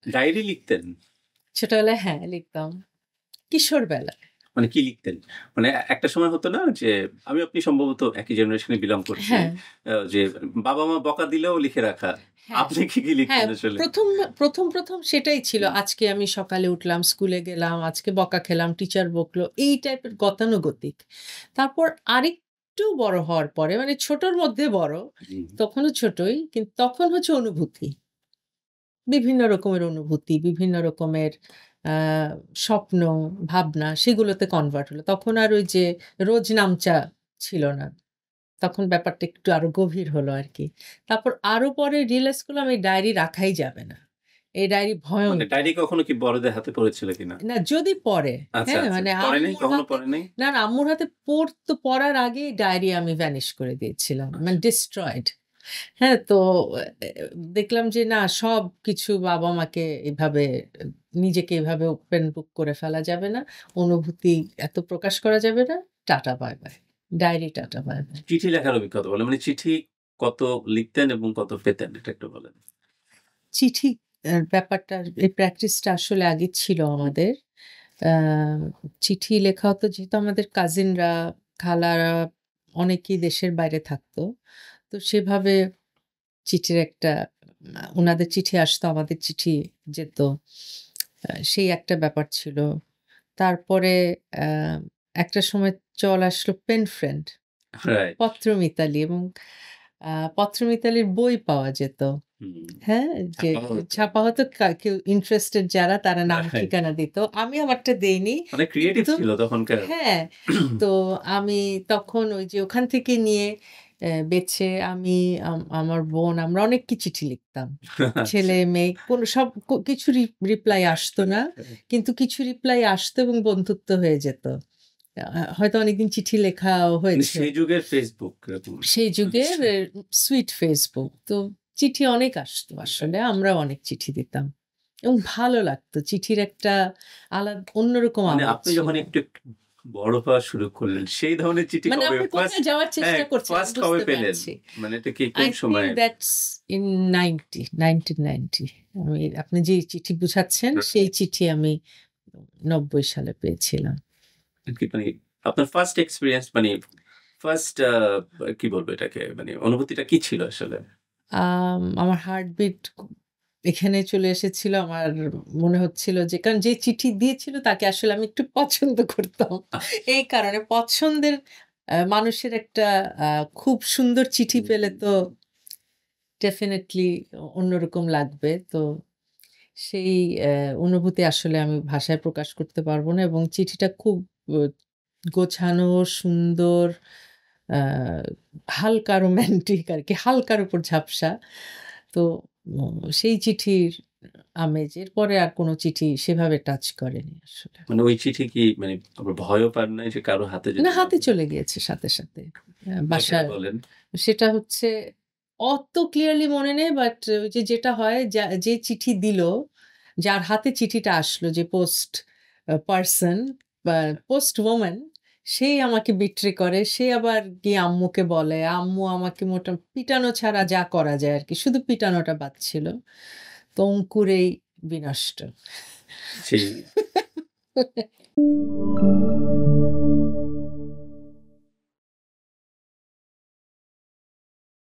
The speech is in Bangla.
ডায়েরি লিখতেন? ছোটবেলায় হ্যাঁ, লিখতাম। কিশোর বেলায়। মানে কি লিখতেন? মানে একটা সময় হতো না যে আমি আপনি সম্ভবত একই জেনারেশনে বিলং করছি। হ্যাঁ, যে বাবা-মা বকা দিলেও লিখে রাখা। হ্যাঁ, আপনি কি হ্যাঁ, লিখতেন আসলে? ১ম সেটাই ছিল। হুম, আজকে আমি সকালে উঠলাম, স্কুলে গেলাম, আজকে বকা খেলাম, টিচার বকলো। এই টাইপের গতানুগতিক। তারপর আরেকটু বড় হওয়ার পরে মানে ছোটর মধ্যে বড়, হুম। তখনও ছোটই। কিন্তু তখন হচ্ছে অনুভূতি। বিভিন্ন রকমের অনুভূতি, বিভিন্ন রকমের আ স্বপ্ন, ভাবনা সেগুলোতে কনভার্ট হলো। তখন আর ওই যে রোজ নামচা ছিল না। তখন ব্যাপারটা একটু আরো গভীর হলো আরকি। তারপর আরো পরে রিয়ালাইজ করলাম এই ডায়েরি রাখাই যাবে না। এই ডায়েরি মানে ভয়ংকর। ডায়েরি কখনো কি বড়দের হাতে পড়েছিল কিনা? না যদি পড়ে, আচ্ছা, হ্যাঁ? আচ্ছা। মানে পড়ে নাই? আম্মুর কখনো হাতে পড়ে নাই? না, না আম্মুর হাতে পড়ার আগেই ডায়েরি আমি ভ্যানিশ করে দিয়েছিলাম। মানে আচ্ছা। ডিস্ট্রয়েড। হ্যাঁ, তো এ দেখলাম যে না সবকিছু বাবা-মাকে এভাবে নিজেকে এভাবে ওপেন বুক করে ফেলা যাবে না। অনুভূতি এত প্রকাশ করা যাবে না। Tata bye bye. Diary tata bye bye. চিঠি লেখার অভিজ্ঞতা বলেন। মানে চিঠি কত লিখতেন এবং কত পেতেন এটা একটু বলেন? চিঠি ব্যাপারটা এই প্র্যাকটিসটা আসলে আগে ছিল আমাদের। আ চিঠি লেখা হতো যেহেতু আমাদের কাজিনরা, খালারা অনেকেই দেশের বাইরে থাকতো। তো সেভাবে চিঠির একটা উনাদের চিঠি আসতো, আমাদের চিঠি যেত। সেই একটা ব্যাপার ছিল। তারপরে আ একটা সময় চল আসলো পেন ফ্রেন্ড, রাইট। পত্র-মিতালি এবং পত্র-মিতালির বই পাওয়া যেত। হুম। হ্যাঁ? যে ছাপাও হতো। ছাপা হতো কেউ ইন্টারেস্টেড যারা তারা নাম রাইট। ঠিকানা দিত। আমি আমারটা দেইনি। অনেক ক্রিয়েটিভ কিন্তু ছিল তখনকার। হ্যাঁ, তো আমি তখন ওই যে ওখান থেকে নিয়ে বেছে আমি আমার বোন আমরা অনেককে চিঠি লিখতাম। আচ্ছা। ছেলে-মেয়ে কোন সব কিছু রিপ্লাই আসতো না। কিন্তু কিছু রিপ্লাই আসতো এবং বন্ধুত্ব হয়ে যেত। হয়তো অনেকদিন চিঠি লেখাও মানে হয়েছে। সেই যুগের ফেসবুক এরকম। সেই যুগের আচ্ছা। Sweet Facebook. তো চিঠি অনেক আসতো আসলে। আমরাও অনেক চিঠি দিতাম। এবং ভালো লাগতো। চিঠির একটা অন্যরকম মানে আমেজ আপনি ছিল। যখন একটু বড় হওয়া শুরু করলেন, সেই ধরনের চিঠি মানে কবে আপনি ফার্স্ট কোথায় যাওয়ার হ্যাঁ, চেষ্টা করছেন আমি ফার্স্ট কবে বুঝতে পেলেন? পারছি। মানে এটা কি কোন I think সময়ে? that's in 1990 আপনি যে চিঠি বুঝাচ্ছেন সেই চিঠি আমি ৯০ সালে পেয়েছিলাম। কি মানে আপনার ফার্স্ট এক্সপেরিয়েন্স মানে ফার্স্ট কি বলবো এটাকে? মানে অনুভূতিটা কি ছিল আসলে? আমার হার্টবিট এখানে চলে এসেছিল। আমার মনে হচ্ছিল যে কারণ যে চিঠি দিয়েছিল তাকে আসলে আমি একটু পছন্দ করতাম। এই কারণে পছন্দের মানুষের একটা আ খুব সুন্দর চিঠি পেলে তো ডেফিনিটলি অন্যরকম লাগবে। তো সেই অনুভূতি আসলে আমি ভাষায় প্রকাশ করতে পারব না এবং চিঠিটা খুব অ গোছানো, সুন্দর, আ হালকা রোমান্টিক আরকি। হালকার উপর ঝাপসা। তো সেই চিঠির আমেজ। এরপরে আর কোন চিঠি সেভাবে টাচ করেনি আসলে। মানে ওই চিঠি কি মানে আপনার ভয়ও পান নাই যে কারো হাতে না যদি না হাতে চলে গিয়েছে সাথে, সাথে। ঘটনাটা বাসার বলেন? সেটা হচ্ছে অত ক্লিয়ারলি মনে নেই বাট ওই যে যেটা হয় যে চিঠি দিল, যার হাতে চিঠিটা আসলো যে পোস্ট পারসন বা আচ্ছা। পোস্ট ওম্যান সেই আমাকে বিট্রে করে। সে আবার গিয়ে আম্মুকে বলে। আম্মু আমাকে পিটানো ছাড়া যা করা যায় আরকি। শুধু পিটানোটা বাদ ছিল। তো অঙ্কুরেই বিনষ্ট। সেই